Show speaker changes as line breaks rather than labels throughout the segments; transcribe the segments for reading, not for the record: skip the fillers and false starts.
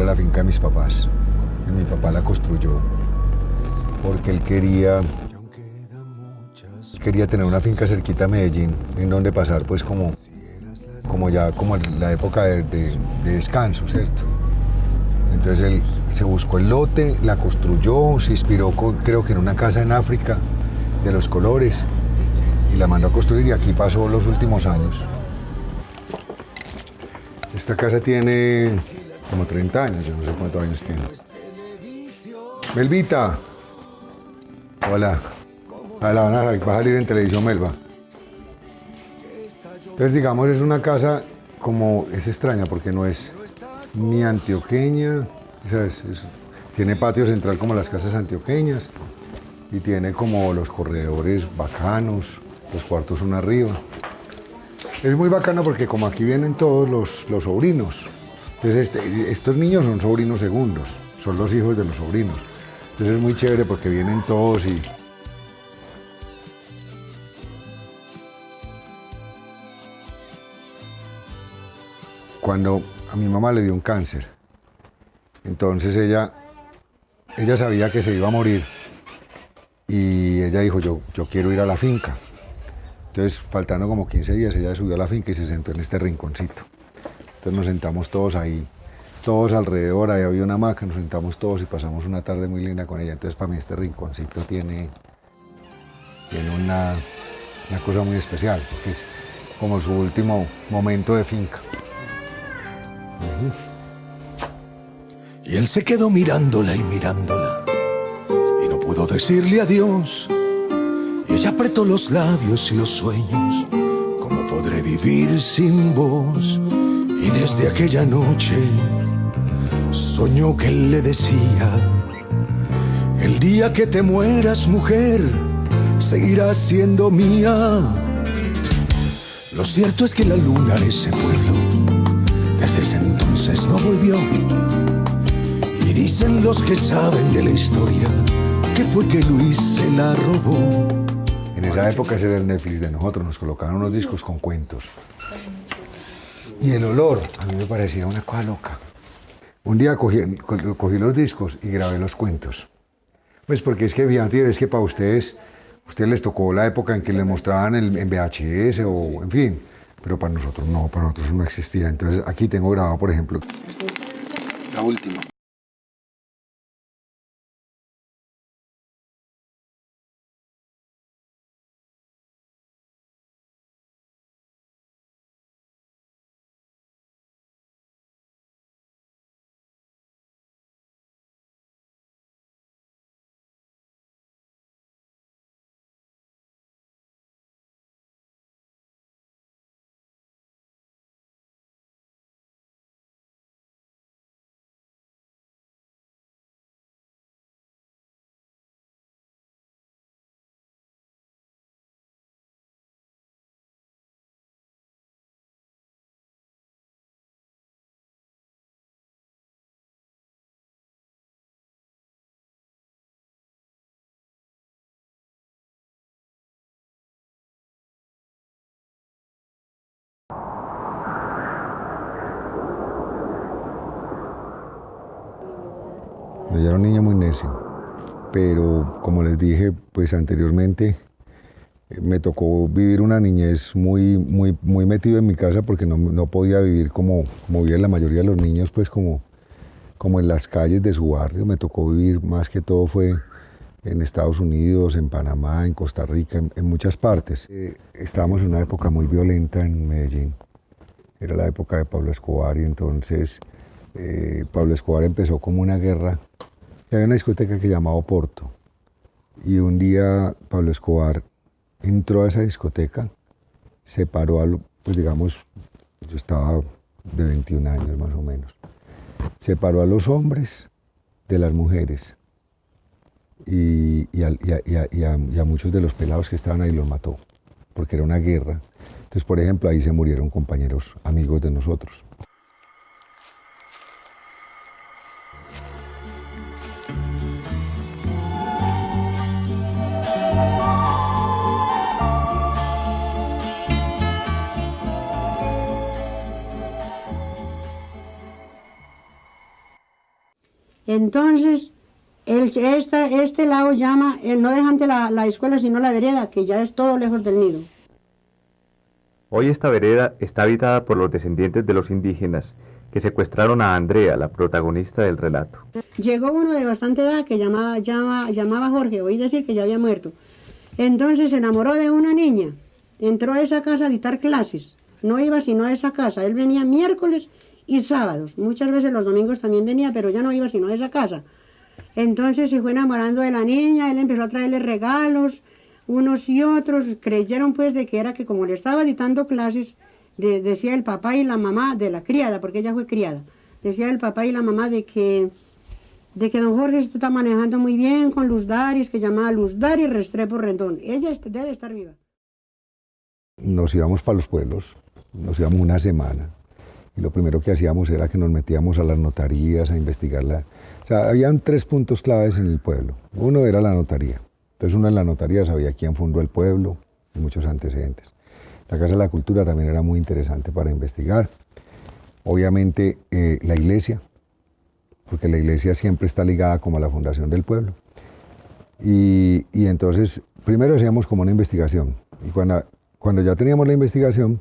era la finca de mis papás. Y mi papá la construyó porque él quería tener una finca cerquita a Medellín, en donde pasar pues como la época de descanso, ¿cierto? Entonces él se buscó el lote, la construyó, se inspiró creo que en una casa en África de los colores y la mandó a construir y aquí pasó los últimos años. Esta casa tiene como 30 años, yo no sé cuántos años tiene. Melvita. Hola. Ah, va a salir en televisión, Melba. Entonces, digamos, es una casa como, es extraña porque no es ni antioqueña, ¿sabes? Tiene patio central como las casas antioqueñas y tiene como los corredores bacanos, los cuartos son arriba. Es muy bacano porque como aquí vienen todos los sobrinos, entonces estos niños son sobrinos segundos, son los hijos de los sobrinos. Entonces es muy chévere porque vienen todos y... Cuando a mi mamá le dio un cáncer, entonces ella sabía que se iba a morir y ella dijo, yo quiero ir a la finca. Entonces, faltando como 15 días, ella subió a la finca y se sentó en este rinconcito. Entonces nos sentamos todos ahí, todos alrededor, ahí había una hamaca, nos sentamos todos y pasamos una tarde muy linda con ella. Entonces, para mí este rinconcito tiene una cosa muy especial, que es como su último momento de finca.
Y él se quedó mirándola y mirándola y no pudo decirle adiós. Y ella apretó los labios y los sueños. ¿Cómo podré vivir sin vos? Y desde aquella noche soñó que él le decía: el día que te mueras, mujer, seguirás siendo mía. Lo cierto es que la luna de ese pueblo desde ese entonces no volvió. Y dicen los que saben de la historia que fue que Luis se la robó.
En esa época ese era el Netflix de nosotros, nos colocaban unos discos con cuentos. Y el olor a mí me parecía una cosa loca. Un día cogí los discos y grabé los cuentos. Pues porque es que, fíjate, es que para ustedes les tocó la época en que les mostraban en VHS o en fin. Pero para nosotros no existía. Entonces aquí tengo grabado, por ejemplo, la última. Yo era un niño muy necio, pero como les dije pues anteriormente, me tocó vivir una niñez muy metido en mi casa porque no podía vivir como viven la mayoría de los niños, pues como en las calles de su barrio. Me tocó vivir más que todo fue en Estados Unidos, en Panamá, en Costa Rica, en muchas partes. Estábamos en una época muy violenta en Medellín. Era la época de Pablo Escobar y entonces Pablo Escobar empezó como una guerra. Y había una discoteca que llamaba Oporto. Y un día Pablo Escobar entró a esa discoteca, separó pues digamos, yo estaba de 21 años más o menos, separó a los hombres de las mujeres y a muchos de los pelados que estaban ahí los mató, porque era una guerra. Entonces, por ejemplo, ahí se murieron compañeros, amigos de nosotros.
Entonces, este lado llama, no dejante la escuela, sino la vereda, que ya es todo lejos del nido.
Hoy esta vereda está habitada por los descendientes de los indígenas que secuestraron a Andrea, la protagonista del relato.
Llegó uno de bastante edad que llamaba Jorge, oí decir que ya había muerto. Entonces se enamoró de una niña, entró a esa casa a dictar clases, no iba sino a esa casa, él venía miércoles y sábados, muchas veces los domingos también venía, pero ya no iba sino a esa casa. Entonces se fue enamorando de la niña, él empezó a traerle regalos, unos y otros, creyeron pues de que era que como le estaba dictando clases, decía el papá y la mamá de la criada, porque ella fue criada, decía el papá y la mamá de que don Jorge se está manejando muy bien con Luz Daris, que llamaba Luz Daris Restrepo Rendón, ella debe estar viva.
Nos íbamos para los pueblos, nos íbamos una semana, y lo primero que hacíamos era que nos metíamos a las notarías a investigarla. O sea, habían 3 puntos claves en el pueblo. Uno era la notaría. Entonces uno en la notaría sabía quién fundó el pueblo y muchos antecedentes. La Casa de la Cultura también era muy interesante para investigar. Obviamente la iglesia, porque la iglesia siempre está ligada como a la fundación del pueblo. Y entonces primero hacíamos como una investigación. Y cuando ya teníamos la investigación,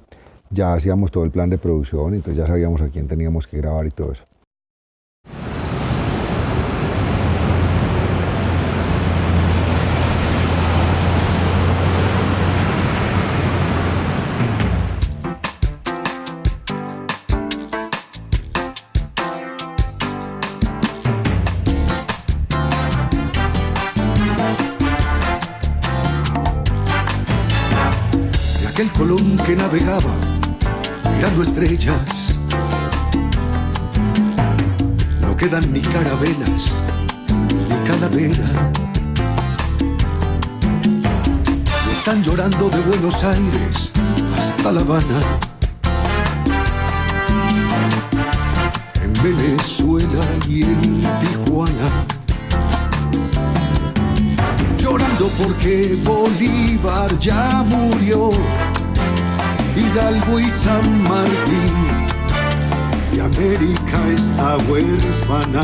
ya hacíamos todo el plan de producción, entonces ya sabíamos a quién teníamos que grabar y todo eso.
El Colón que navegaba mirando estrellas, no quedan ni carabelas ni calavera, y están llorando de Buenos Aires hasta La Habana, en Venezuela y en Tijuana, llorando porque Bolívar ya murió, Hidalgo y San Martín, y América está huérfana.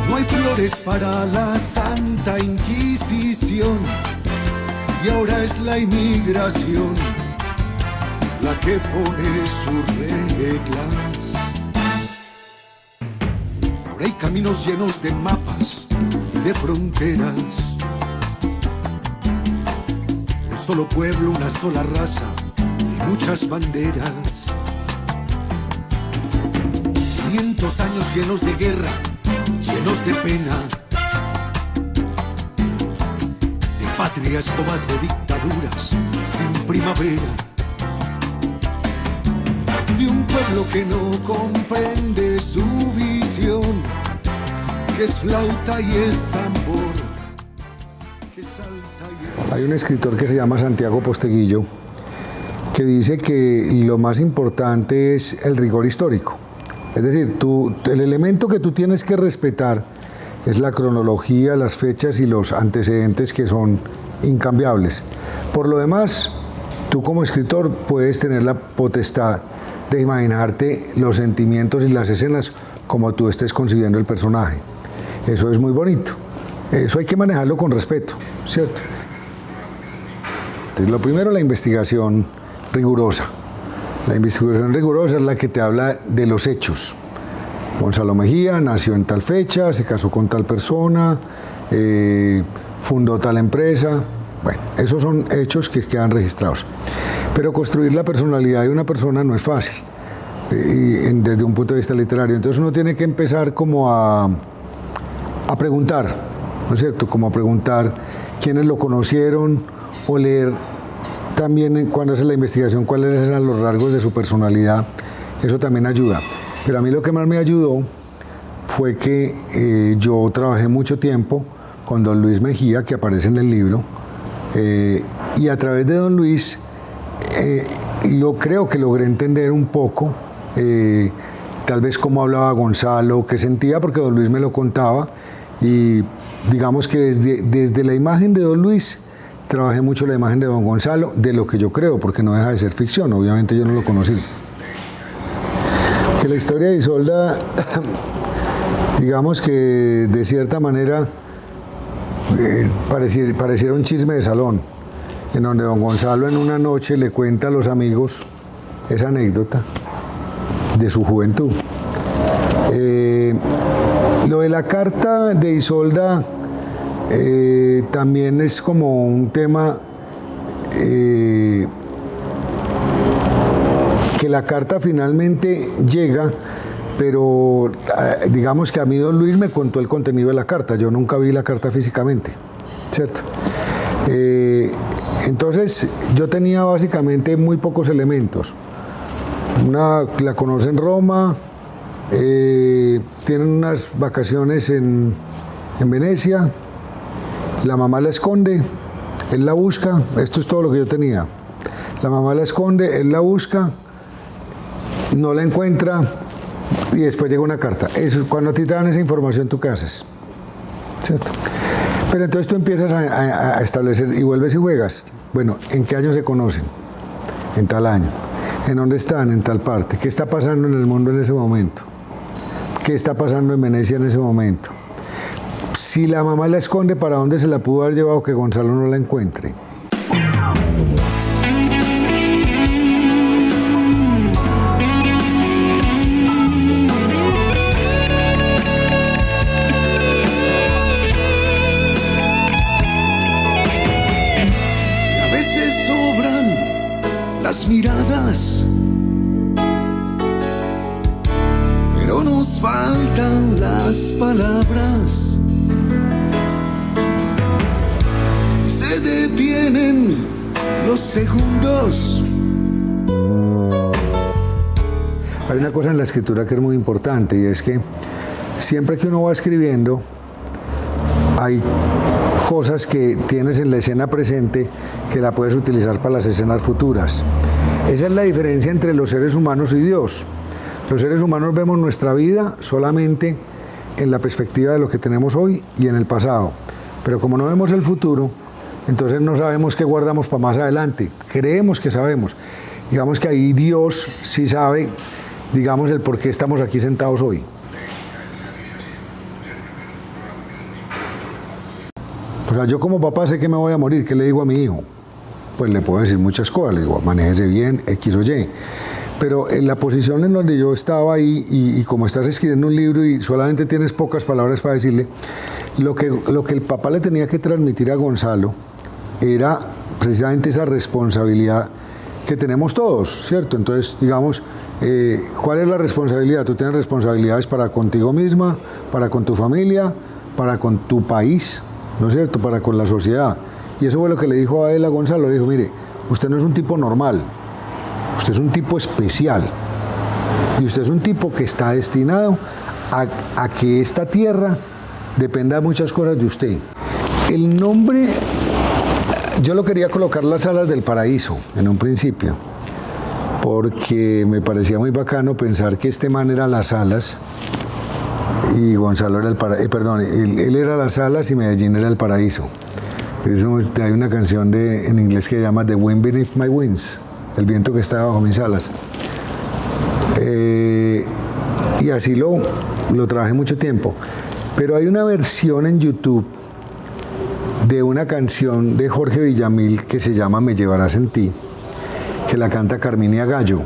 No hay flores para la Santa Inquisición, y ahora es la inmigración la que pone sus reglas. Ahora hay caminos llenos de mapas y de fronteras, un solo pueblo, una sola raza y muchas banderas. 500 años llenos de guerra, llenos de pena, de patrias todas de dictaduras sin primavera, de un pueblo que no comprende su visión, que es flauta y es tambor, que salsa y...
Hay un escritor que se llama Santiago Posteguillo que dice que lo más importante es el rigor histórico. Es decir, el elemento que tú tienes que respetar es la cronología, las fechas y los antecedentes que son incambiables. Por lo demás, tú como escritor puedes tener la potestad de imaginarte los sentimientos y las escenas como tú estés concibiendo el personaje. Eso es muy bonito. Eso hay que manejarlo con respeto, ¿cierto? Entonces, lo primero, la investigación rigurosa. La investigación rigurosa es la que te habla de los hechos. Gonzalo Mejía nació en tal fecha, se casó con tal persona, fundó tal empresa. Bueno, esos son hechos que quedan registrados. Pero construir la personalidad de una persona no es fácil, desde un punto de vista literario. Entonces uno tiene que empezar como a preguntar, ¿no es cierto? Como a preguntar quiénes lo conocieron, o leer también cuando hace la investigación cuáles eran los rasgos de su personalidad. Eso también ayuda. Pero a mí lo que más me ayudó fue que yo trabajé mucho tiempo con don Luis Mejía, que aparece en el libro, y a través de don Luis creo que logré entender un poco tal vez cómo hablaba Gonzalo, qué sentía, porque don Luis me lo contaba, y digamos que desde la imagen de don Luis trabajé mucho la imagen de don Gonzalo, de lo que yo creo, porque no deja de ser ficción, obviamente yo no lo conocí. Que la historia de Isolda digamos que de cierta manera pareciera un chisme de salón, en donde don Gonzalo en una noche le cuenta a los amigos esa anécdota de su juventud. Lo de la carta de Isolda también es como un tema que la carta finalmente llega, pero digamos que a mí don Luis me contó el contenido de la carta, yo nunca vi la carta físicamente, ¿cierto? Entonces yo tenía básicamente muy pocos elementos. La conoce en Roma, tienen unas vacaciones en Venecia, la mamá la esconde, él la busca, esto es todo lo que yo tenía. La mamá la esconde, él la busca, no la encuentra y después llega una carta. Eso, cuando a ti te dan esa información, ¿tú qué haces? ¿Cierto? Pero entonces tú empiezas a establecer y vuelves y juegas. Bueno, ¿en qué año se conocen? En tal año. ¿En dónde están? En tal parte. ¿Qué está pasando en el mundo en ese momento? ¿Qué está pasando en Venecia en ese momento? Si la mamá la esconde, ¿para dónde se la pudo haber llevado que Gonzalo no la encuentre?
A veces sobran las miradas, pero nos faltan las palabras. Se detienen los segundos.
Hay una cosa en la escritura que es muy importante y es que siempre que uno va escribiendo hay cosas que tienes en la escena presente que la puedes utilizar para las escenas futuras. Esa es la diferencia entre los seres humanos y Dios. Los seres humanos vemos nuestra vida solamente en la perspectiva de lo que tenemos hoy y en el pasado. Pero como no vemos el futuro, entonces no sabemos qué guardamos para más adelante. Creemos que sabemos. Digamos que ahí Dios sí sabe, digamos, el por qué estamos aquí sentados hoy. O sea, yo como papá sé que me voy a morir. ¿Qué le digo a mi hijo? Pues le puedo decir muchas cosas. Le digo, manéjese bien, X o Y. Pero en la posición en donde yo estaba ahí, y como estás escribiendo un libro y solamente tienes pocas palabras para decirle, lo que el papá le tenía que transmitir a Gonzalo era precisamente esa responsabilidad que tenemos todos, ¿cierto? Entonces, digamos, ¿cuál es la responsabilidad? Tú tienes responsabilidades para contigo misma, para con tu familia, para con tu país, ¿no es cierto? Para con la sociedad. Y eso fue lo que le dijo a él, a Gonzalo. Le dijo, mire, usted no es un tipo normal, usted es un tipo especial. Y usted es un tipo que está destinado a que esta tierra dependa de muchas cosas de usted. El nombre, yo lo quería colocar Las Alas del Paraíso en un principio, porque me parecía muy bacano pensar que este man era Las Alas y Gonzalo era el paraíso, él era Las Alas y Medellín era el paraíso. Eso, hay una canción en inglés que se llama The Wind Beneath My Wings, el viento que está bajo mis alas. Y así lo trabajé mucho tiempo. Pero hay una versión en YouTube de una canción de Jorge Villamil que se llama Me Llevarás en Ti, que la canta Carminia Gallo.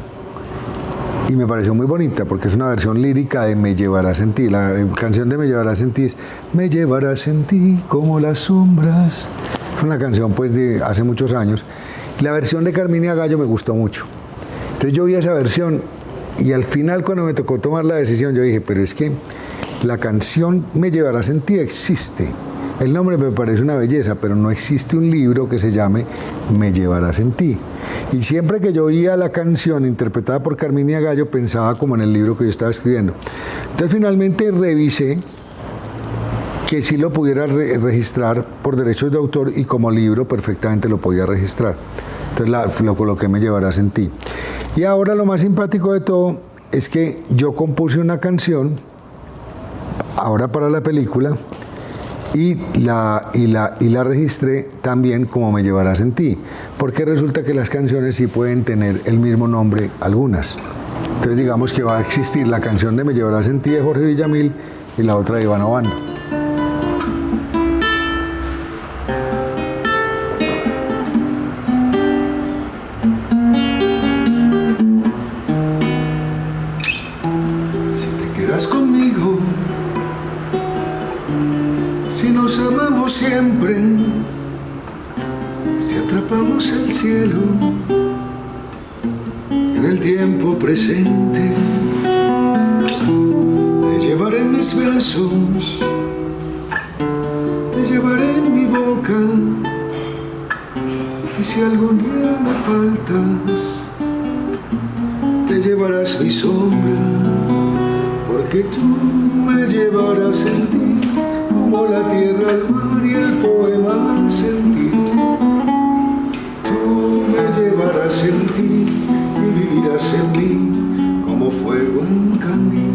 Y me pareció muy bonita porque es una versión lírica de Me Llevarás en Ti. La canción de Me Llevarás en Ti es Me llevarás en ti como las sombras. Es una canción pues de hace muchos años. Y la versión de Carminia Gallo me gustó mucho. Entonces yo vi esa versión y al final cuando me tocó tomar la decisión yo dije, pero es que la canción Me Llevarás en Ti existe. El nombre me parece una belleza, pero no existe un libro que se llame Me Llevarás en Ti. Y siempre que yo oía la canción interpretada por Carminia Gallo, pensaba como en el libro que yo estaba escribiendo. Entonces finalmente revisé que sí lo pudiera registrar por derechos de autor y como libro perfectamente lo podía registrar. Entonces lo coloqué Me Llevarás en Ti. Y ahora lo más simpático de todo es que yo compuse una canción ahora para la película y la registré también como Me Llevarás en Ti, porque resulta que las canciones sí pueden tener el mismo nombre algunas. Entonces digamos que va a existir la canción de Me Llevarás en Ti de Jorge Villamil y la otra de Iván Obando.
Si te quedas conmigo, si nos amamos siempre, si atrapamos el cielo en el tiempo presente, te llevaré en mis brazos, te llevaré en mi boca, y si algún día me faltas, te llevarás mi sombra, porque tú me llevarás en ti, como la tierra al mar y el poema al sentir. Tú me llevarás en ti y vivirás en mí como fuego en camino.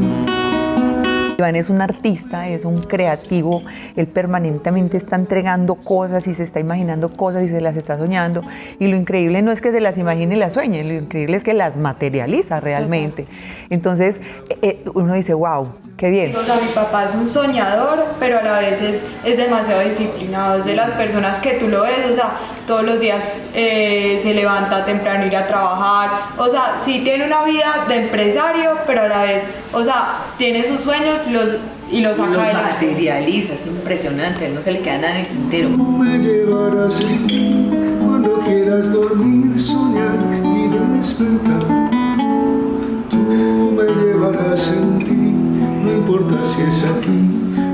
Iván es un artista, es un creativo, él permanentemente está entregando cosas y se está imaginando cosas y se las está soñando, y lo increíble no es que se las imagine y las sueñe, lo increíble es que las materializa realmente. Entonces uno dice, wow, qué bien.
O sea, mi papá es un soñador, pero a la vez es demasiado disciplinado, es de las personas que tú lo ves, o sea, todos los días se levanta temprano ir a trabajar, o sea, sí tiene una vida de empresario, pero a la vez, o sea, tiene sus sueños y los saca adelante.
Materializa, es impresionante, no se le queda nada en el tintero.
Tú me llevarás en ti cuando quieras dormir, soñar y despertar. Tú me llevarás en ti, no importa si es aquí,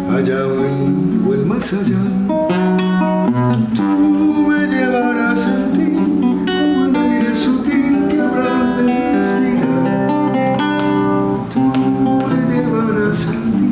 allá o el más allá. Tú me llevarás en ti como el aire sutil que habrás de respirar. Tú me llevarás en ti